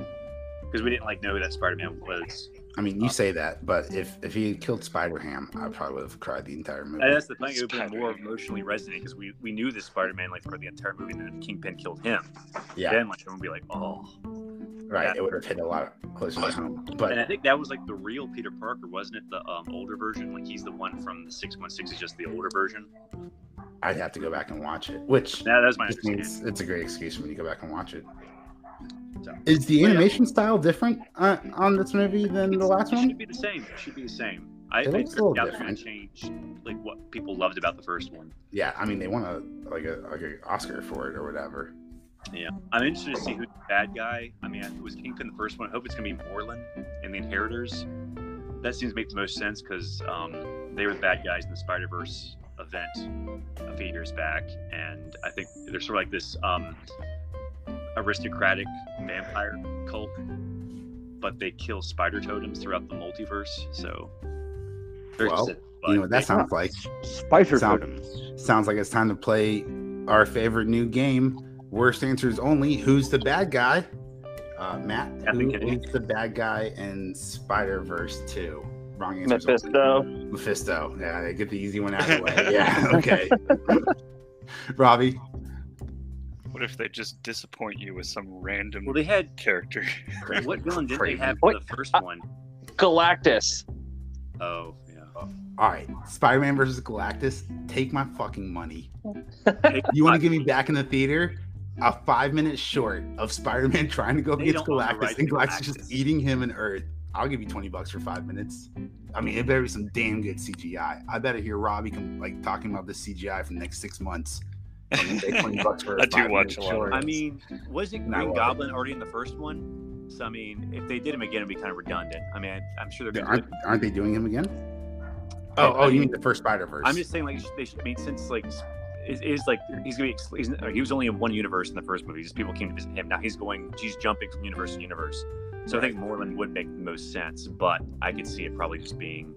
because we didn't like know who that Spider-Man was. I mean, you say that, but if he had killed Spider-Ham, I probably would have cried the entire movie. And that's the thing; it would have been more emotionally resonant because we knew this Spider-Man like for the entire movie, and then if Kingpin killed him, Yeah, then like everyone would be like, oh, right. yeah. It would have hit a lot closer to home. But And I think that was like the real Peter Parker, wasn't it? The older version, like he's the one from the 616 is just the older version. I'd have to go back and watch it, which That's my just understanding. means it's a great excuse when you go back and watch it. So, Is the Well, yeah. animation style different on this movie than the last It one? should be the same. It should be the same. I It looks a doubt little they're going different. to change like what people loved about the first one. Yeah, I mean they won a Oscar for it or whatever. Yeah, I'm interested to see who's the bad guy. I mean, it was Kingpin the first one. I hope it's going to be Moreland and the Inheritors. That seems to make the most sense because they were the bad guys in the Spider-Verse event a few years back, and I think they're sort of like this aristocratic vampire cult, but they kill spider totems throughout the multiverse. So, very Well, specific, You know what that sounds like? Spider Sound- totems. Sounds like it's time to play our favorite new game. Worst answers only. Who's the bad guy? Matt, I who think it is the bad guy in Spider-Verse 2? Wrong answers Mephisto. only. Mephisto. Yeah, get the easy one out of the way. Yeah, okay. Robbie. What if they just disappoint you with some random well, they had character? what villain did they Craven. have for the first one? Galactus. Oh, yeah. All right, Spider-Man versus Galactus. Take my fucking money. Hey, You want to get me back in the theater? A 5-minute short of Spider-Man trying to go They against don't own the Galactus, rights and to Galactus just Galactus. eating him in Earth. I'll give you $20 for 5 minutes. I mean, it better be some damn good CGI. I better hear Robbie like talking about this CGI for the next 6 months. I'm gonna pay $20 for a I do 5-minute watch a lot of short. I mean, wasn't No, Green well, Goblin already in the first one? So I mean, if they did him again, it'd be kind of redundant. I mean, I'm sure they're going to. aren't they doing him again? I Oh, you mean, mean the first Spider-Verse? I'm just saying, like, they should. I mean, since like, is like he's gonna be. He was only in one universe in the first movie. Just people came to visit him. Now he's jumping from universe to universe. So I think Moreland would make the most sense, but I could see it probably just being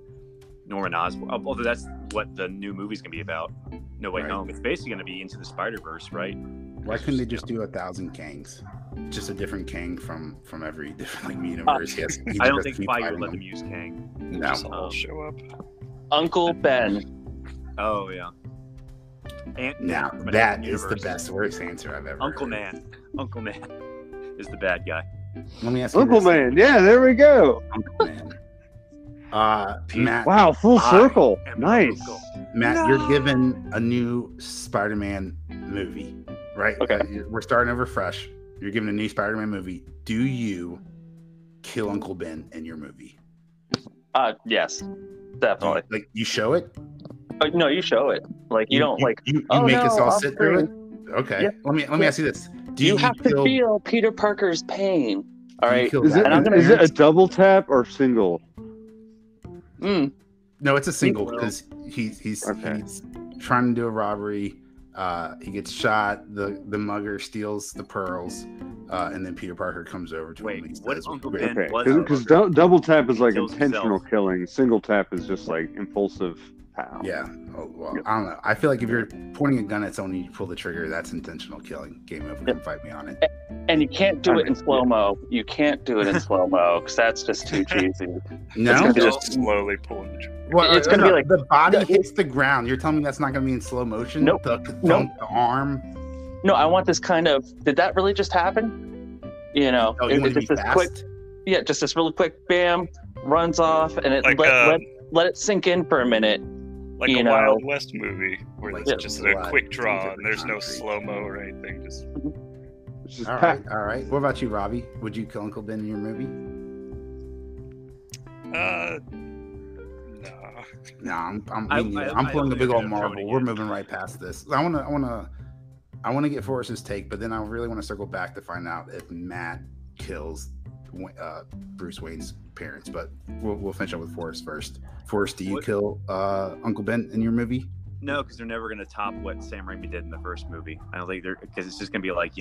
Norman Osborn. Although that's what the new movie's gonna be about. No Way Right. Home. It's basically gonna be Into the Spider-Verse, right? Why couldn't they just do 1,000 Kangs? Just a different Kang from every different like universe. Yes, I don't think Feige would let them use Kang. No. Just all show up. Uncle Ben. Oh yeah. Now from a that different is the universe. best worst answer I've ever Uncle heard. Man. Uncle Man is the bad guy. Let me ask you Uncle this. Man. Yeah, there we go. Uncle Man. Matt, Wow, full circle. am Nice. Uncle. Matt, you're given a new Spider-Man movie, right? Okay. We're starting over fresh. You're given a new Spider-Man movie. Do you kill Uncle Ben in your movie? Yes, definitely. Like you show it? No, you show it. Like you don't like. You oh, make no, us all I'm sit through free. it. Okay. Yeah. Let me ask you this: Do You have to kill, feel Peter Parker's pain. All do you right. kill Is it, And I'm Batman? gonna- is it a double tap or single? Mm. No, it's a single Well, because he's okay. trying to do a robbery. He gets shot. The mugger steals the pearls, and then Peter Parker comes over to him. Wait, and he what says, if Uncle "Wait, Ben was Because double tap is like Kills intentional himself. killing. Single tap is just like impulsive. Pow. Yeah. Oh, well, I don't know. I feel like if you're pointing a gun at someone and you pull the trigger, that's intentional killing. Game over. Come fight me on it. And you can't do it in slow mo. You can't do it in slow mo because that's just too cheesy. No. gonna be Just slowly pulling the trigger. Well, it's gonna be like- the body No, hits the ground. You're telling me that's not going to be in slow motion? Nope. The Nope. the arm. No, I want this kind of. Did that really just happen? You know, Oh, you want to be just this quick. fast? Yeah, just this really quick. Bam, runs off, and it Like, let it sink in for a minute. Like You a know. Wild West movie where Like, it's just yeah. a quick draw and there's no Concrete. slow-mo or anything. Just It's just All pat. right, all right. What about you, Robbie? Would you kill Uncle Ben in your movie? no. No, I'm I pulling a don't big think old I'm marble. throwing it We're in. moving right past this. I want to get Forrest's take, but then I really want to circle back to find out if Matt kills Bruce Wayne's parents. But we'll finish up with Forrest first. Forrest, do you What? kill Uncle Ben in your movie? No, because they're never going to top what Sam Raimi did in the first movie. I don't think they're because it's just going to be like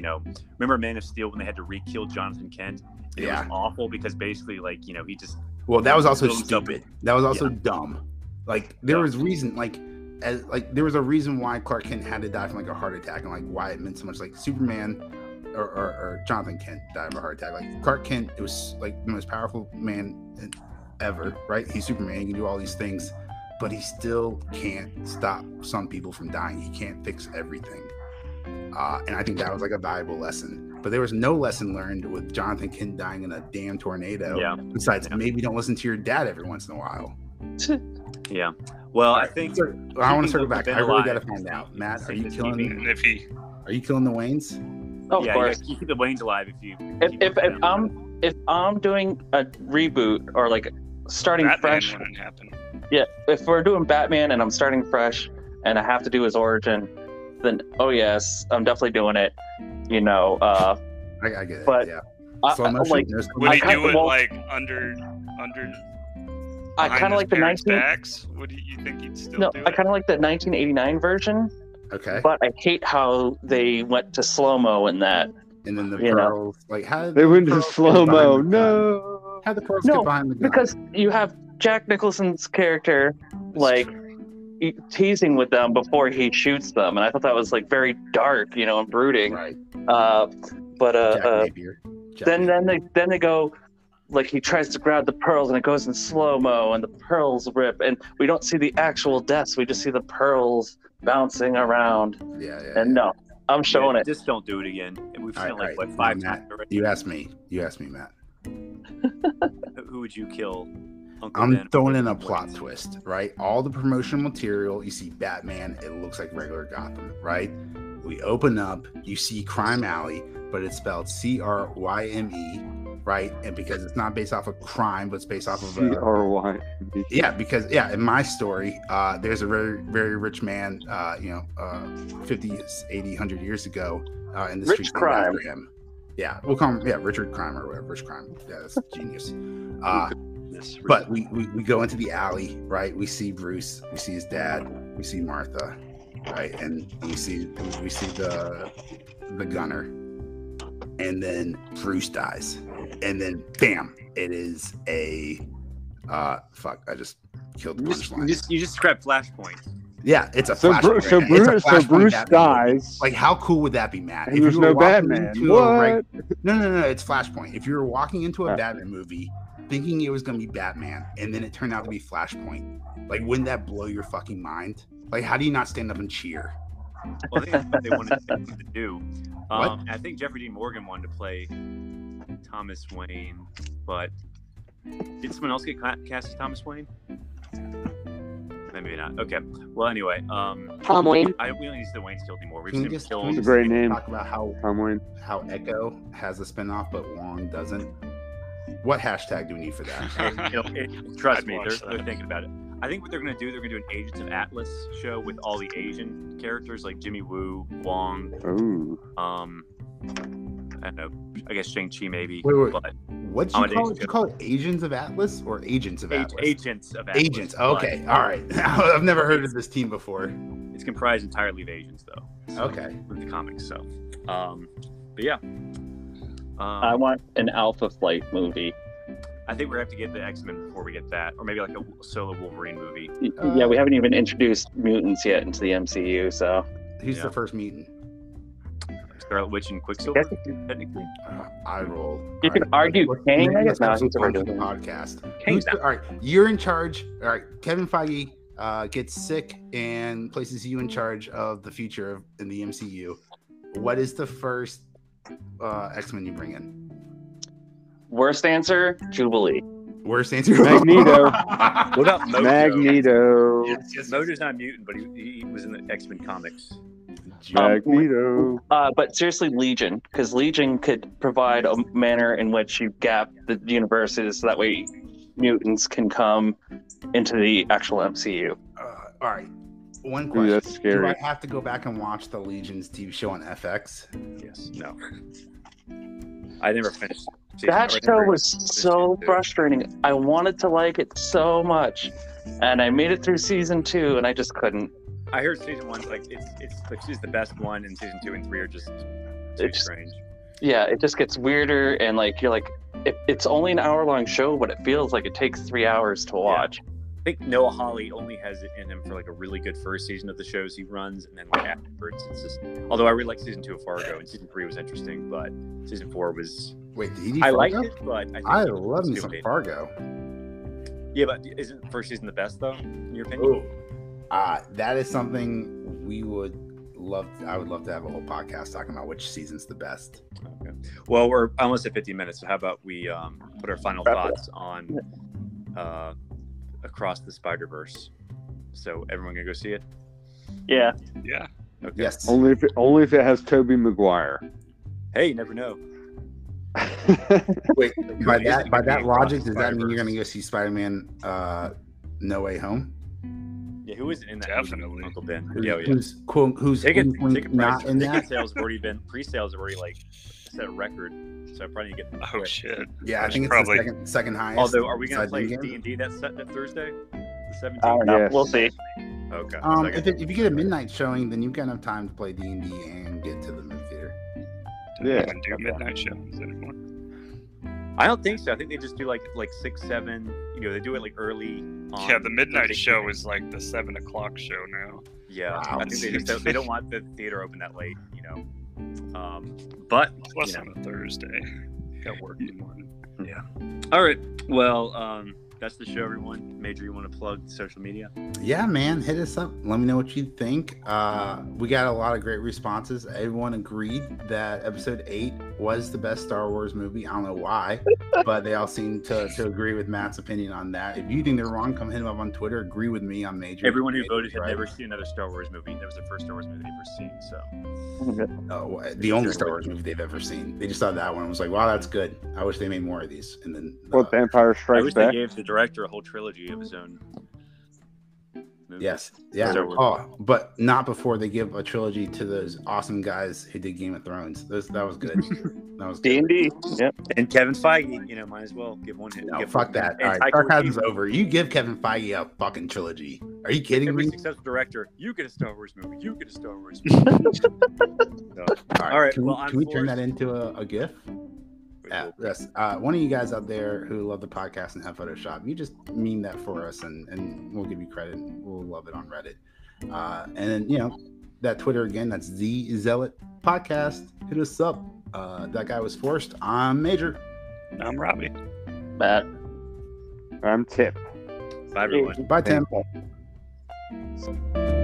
remember Man of Steel when they had to re-kill Jonathan Kent? And Yeah. it was awful because basically he just Well, that was also Builds up- stupid. That was also dumb. Like there was reason, there was a reason why Clark Kent had to die from like a heart attack, and like why it meant so much. Like Superman or Jonathan Kent died of a heart attack. Like Clark Kent, it was like the most powerful man ever, right? He's Superman. He can do all these things, but he still can't stop some people from dying. He can't fix everything. And I think that was like a valuable lesson. But there was no lesson learned with Jonathan Kent dying in a damn tornado. Yeah. Besides, maybe don't listen to your dad every once in a while. Yeah. Well, I Alright, think so I want to circle keeping back. Ben I really alive got to find out. Matt, are you is killing? keeping- And if he Are you killing the Waynes? Of yeah, course. you keep the Waynes alive if you. If I'm doing a reboot or like starting Batman fresh, wouldn't happen. yeah. If we're doing Batman and I'm starting fresh and I have to do his origin, then oh yes, I'm definitely doing it. I get it. But yeah. I, Slow motion. like No slow Would I he motion. kinda do it won't- like under I behind kind of his like the parents' 19. backs? Would you think he'd still No, do I it? kind of like the 1989 version, Okay. but I hate how they went to slow mo in that. And then the you know. pearls. Like how did They the went to pearls get slow mo. behind the gun? No. How the pearls No, get behind the gun? Because you have Jack Nicholson's character like teasing with them before he shoots them, and I thought that was like very dark, and brooding. right. But Jack Napier. Jack then Napier. they go like he tries to grab the pearls and it goes in slow mo and the pearls rip and we don't see the actual deaths, we just see the pearls bouncing around. Yeah. And no, I'm showing it. Just don't do it again. And we've All seen right, it like all right. what 5 Matt, times already. You asked me, Matt. Who would you kill? Uncle I'm Ben throwing or in a Waynes? plot twist, right? All the promotional material, you see Batman, it looks like regular Gotham, right? We open up, you see Crime Alley, but it's spelled Cryme, right? And because it's not based off of crime, but it's based off of CRY. yeah, because in my story, there's a very, very rich man, 50, 80, 100 years ago in the Rich streets Crime. after him. Yeah, we'll call him, Richard Crime or whatever, Rich Crime. Yeah, that's genius. Yes, But we go into the alley, right? We see Bruce, we see his dad, we see Martha, right? And we see the gunner, and then Bruce dies, and then bam, it is a fuck. I just killed the punchline. you just scrapped Flashpoint. Yeah, it's a So, Flashpoint. so It's a Bruce, so Flashpoint Bruce Batman movie. dies. Like, how cool would that be, Matt? And there's you were no walking Batman. into a What? No, it's Flashpoint. If you were walking into a Oh. Batman movie thinking it was going to be Batman and then it turned out to be Flashpoint, like, wouldn't that blow your fucking mind? Like, how do you not stand up and cheer? Well, I think that's what they wanted to do. What? I think Jeffrey Dean Morgan wanted to play Thomas Wayne, but Did someone else get cast as Thomas Wayne? Maybe not. Okay. Well, anyway, Tom Wayne. we don't need to see the Wayne's killed anymore. We've Can seen we him just killed. a great name. talk about how Tom Wayne. Echo has a spinoff but Wong doesn't? What hashtag do we need for that? Trust I'd me, watch they're that. thinking about it. I think what they're going to do, they're going to do an Agents of Atlas show with all the Asian characters like Jimmy Woo, Wong, Ooh. I don't know, I guess Shang-Chi maybe. Wait. But What'd you call it? You call it Agents of Atlas or Agents of Atlas? Agents of Atlas. Agents. Okay. All right. I've never heard of this team before. It's comprised entirely of Asians, though. So, Okay. with the comics, so. But yeah. I want an Alpha Flight movie. I think we're going to have to get the X-Men before we get that. Or maybe like a solo Wolverine movie. Yeah, we haven't even introduced mutants yet into the MCU, so. Who's Yeah. the first mutant? Scarlet Witch and Quicksilver, technically. I roll. You can argue Kang, I guess. Let's have No, some he's fun for already the doing it. podcast. Kang's All right, you're in charge. All right, Kevin Feige gets sick and places you in charge of the future in the MCU. What is the first X-Men you bring in? Worst answer, Jubilee. Worst answer? Magneto. What about Mojo? Magneto. Mojo's not a mutant, but he was in the X-Men comics. Magneto. But seriously, Legion, because Legion could provide a manner in which you gap the universes so that way mutants can come into the actual MCU. All right. One Ooh, question. that's Do scary. I have to go back and watch the Legion's TV show on FX? Yes. No. I never finished. That show was so frustrating. I wanted to like it so much, and I made it through season 2, and I just couldn't. I heard season 1's like it's the best one, and season 2 and 3 are just too It's- strange. Yeah, it just gets weirder, and like you're like, it's only an hour-long show, but it feels like it takes 3 hours to watch. I think Noah Hawley only has it in him for like a really good first season of the shows he runs, and then like afterwards, it's just. Although I really liked season 2 of Fargo, and season 3 was interesting, but season 4 was. Wait, did he do I liked Fargo? it, but I think I it was love me too some late. Fargo. Yeah, but isn't the first season the best though, in your opinion? That is something we would love. I would love to have a whole podcast talking about which season's the best. Okay. Well, we're almost at 50 minutes, so how about we put our final thoughts on Across the Spider-Verse? So everyone gonna go see it? Yeah. Yeah. Okay. Yes. Only if it has Tobey Maguire. Hey, you never know. Wait, by Who is that it by gonna that be logic, across does the that mean you're Spider-Verse? going to go see Spider-Man No Way Home? Yeah, who is it in that? Definitely. Uncle Ben. Who's, Yeah, yeah. who's quote who's Ticket not in ticket that? sales have already been pre-sales have already like set a record, so I probably need to get them Oh quick. shit. Yeah, I That's think it's probably- the second highest. Although, are we gonna besides play Endgame. D&D that Thursday, the 17th? I don't know. Yes. We'll see. Okay. So I guess- If you get a midnight showing, then you've got enough time to play D&D and get to the movie theater. Yeah. And do midnight shows anymore. I don't think so. I think they just do like 6, 7. You know, they do it like early. On Yeah, the midnight Thursday show evening. is like the 7 o'clock show now. Yeah, Wow. I think they don't want the theater open that late. You know, but Plus you know. on a Thursday. Got work in the morning. Yeah. All right. Well, that's the show, everyone. Major, you want to plug social media? Yeah, man, hit us up. Let me know what you think. We got a lot of great responses. Everyone agreed that episode 8 was the best Star Wars movie. I don't know why, but they all seem to agree with Matt's opinion on that. If you think they're wrong, come hit him up on Twitter. Agree with me on Major. Everyone who Major's voted had right. never seen another Star Wars movie. That was the first Star Wars movie they've ever seen. So The only Star Wars movie they've ever seen. They just saw that one and was like, wow, that's good. I wish they made more of these. And then What, The Empire I Strikes wish they Back? gave the director a whole trilogy of his own. Movies. Yes. Yeah. Star Wars. Oh, but not before they give a trilogy to those awesome guys who did Game of Thrones. That was good. That was good. D&D. Yep. And Kevin Feige, you know, might as well give one hit. No, give fuck one- that. and All right, Taika sarcasm's Waititi. over. You give Kevin Feige a fucking trilogy. Are you kidding Every me? successful director, you get a Star Wars movie. You get a Star Wars movie. So, all right, Can, well, we, I'm can we turn Forrest. that into a GIF? Yeah, yes. One of you guys out there who love the podcast and have Photoshop, you just meme that for us, and we'll give you credit. And we'll love it on Reddit. And then that Twitter again. That's the Zealot Podcast. Hit us up. That guy was Forrest. I'm Major. I'm Robbie. Matt. I'm Tip. Bye, everyone. Bye, Tim. Thanks.